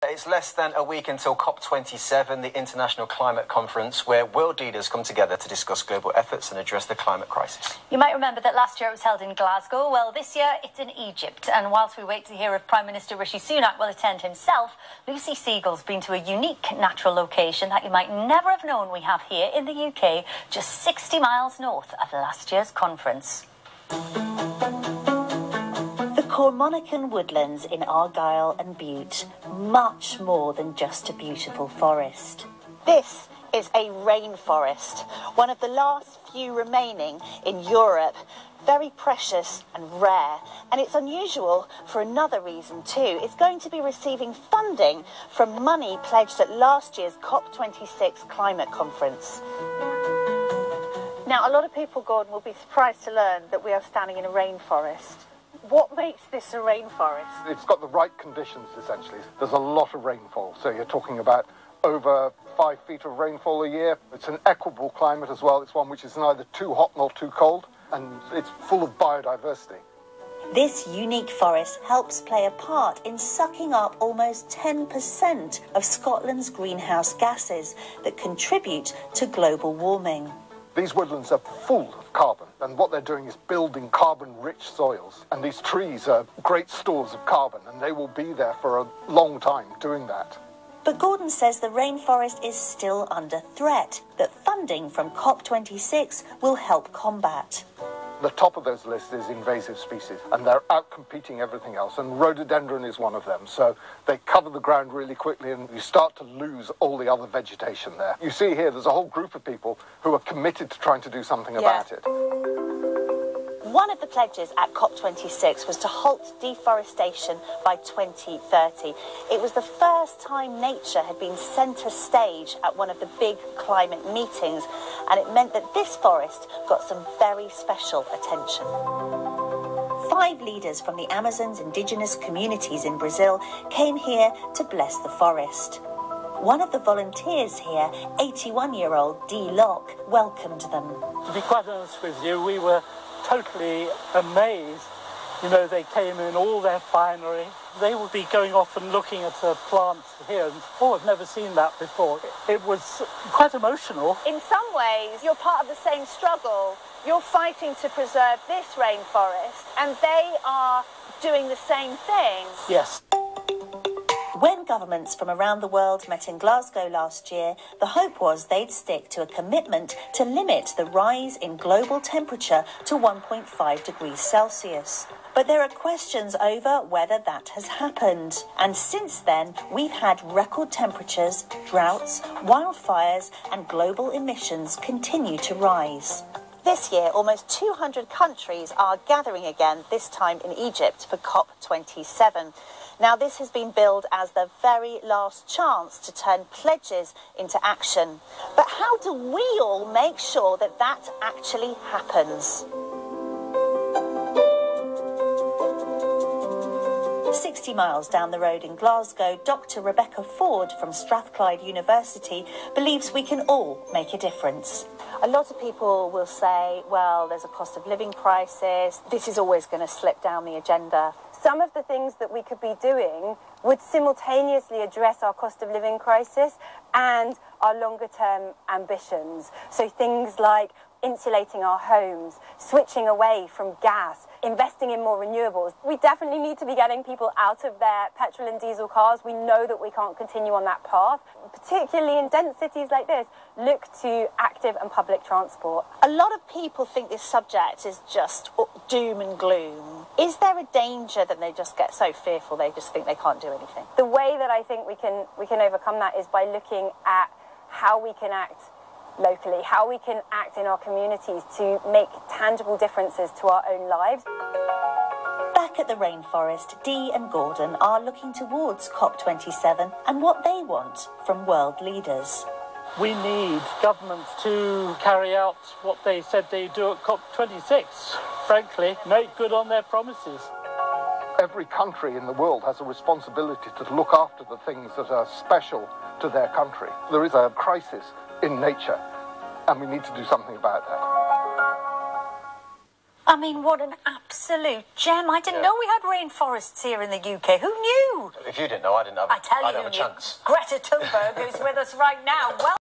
It's less than a week until COP27, the International Climate Conference, where world leaders come together to discuss global efforts and address the climate crisis. You might remember that last year it was held in Glasgow. Well, this year it's in Egypt. And whilst we wait to hear if Prime Minister Rishi Sunak will attend himself, Lucy Siegel's been to a unique natural location that you might never have known we have here in the UK, just 60 miles north of last year's conference. Cormonican woodlands in Argyll and Bute, much more than just a beautiful forest. This is a rainforest, one of the last few remaining in Europe. Very precious and rare, and it's unusual for another reason too. It's going to be receiving funding from money pledged at last year's COP26 climate conference. Now, a lot of people, Gordon, will be surprised to learn that we are standing in a rainforest. What makes this a rainforest? It's got the right conditions, essentially. There's a lot of rainfall, so you're talking about over 5 feet of rainfall a year. It's an equable climate as well. It's one which is neither too hot nor too cold, and it's full of biodiversity. This unique forest helps play a part in sucking up almost 10% of Scotland's greenhouse gases that contribute to global warming. These woodlands are full of carbon, and what they're doing is building carbon-rich soils. And these trees are great stores of carbon, and they will be there for a long time doing that. But Gordon says the rainforest is still under threat, that funding from COP26 will help combat. The top of those lists is invasive species, and they're out-competing everything else, and rhododendron is one of them. So they cover the ground really quickly, and you start to lose all the other vegetation there. You see here, there's a whole group of people who are committed to trying to do something about it. One of the pledges at COP26 was to halt deforestation by 2030. It was the first time nature had been centre stage at one of the big climate meetings, and it meant that this forest got some very special attention. 5 leaders from the Amazon's indigenous communities in Brazil came here to bless the forest. One of the volunteers here, 81-year-old Dee Locke, welcomed them. To be quite honest with you, we were totally amazed. You know, they came in all their finery. They would be going off and looking at the plants here, and I've never seen that before. It was quite emotional. In some ways, you're part of the same struggle. You're fighting to preserve this rainforest, and they are doing the same thing. Yes. When governments from around the world met in Glasgow last year, the hope was they'd stick to a commitment to limit the rise in global temperature to 1.5 degrees Celsius. But there are questions over whether that has happened. And since then, we've had record temperatures, droughts, wildfires, and global emissions continue to rise. This year, almost 200 countries are gathering again, this time in Egypt, for COP27. Now, this has been billed as the very last chance to turn pledges into action. But how do we all make sure that that actually happens? 60 miles down the road in Glasgow, Dr. Rebecca Ford from Strathclyde University believes we can all make a difference. A lot of people will say, well, there's a cost of living crisis. This is always going to slip down the agenda. Some of the things that we could be doing would simultaneously address our cost of living crisis and our longer term ambitions. So things like insulating our homes, switching away from gas, investing in more renewables. We definitely need to be getting people out of their petrol and diesel cars. We know that we can't continue on that path. Particularly in dense cities like this, look to active and public transport. A lot of people think this subject is just doom and gloom. Is there a danger that they just get so fearful they just think they can't do anything? The way that I think we can overcome that is by looking at how we can act locally, how we can act in our communities to make tangible differences to our own lives. Back at the rainforest, Dee and Gordon are looking towards COP27 and what they want from world leaders. We need governments to carry out what they said they'd do at COP26. Frankly, make good on their promises. Every country in the world has a responsibility to look after the things that are special to their country. There is a crisis in nature, and we need to do something about that. I mean, what an absolute absolute gem. I didn't know we had rainforests here in the UK. Who knew? If you didn't know, I didn't have, I tell you, I'd have a chance. Greta Thunberg, who's with us right now. Well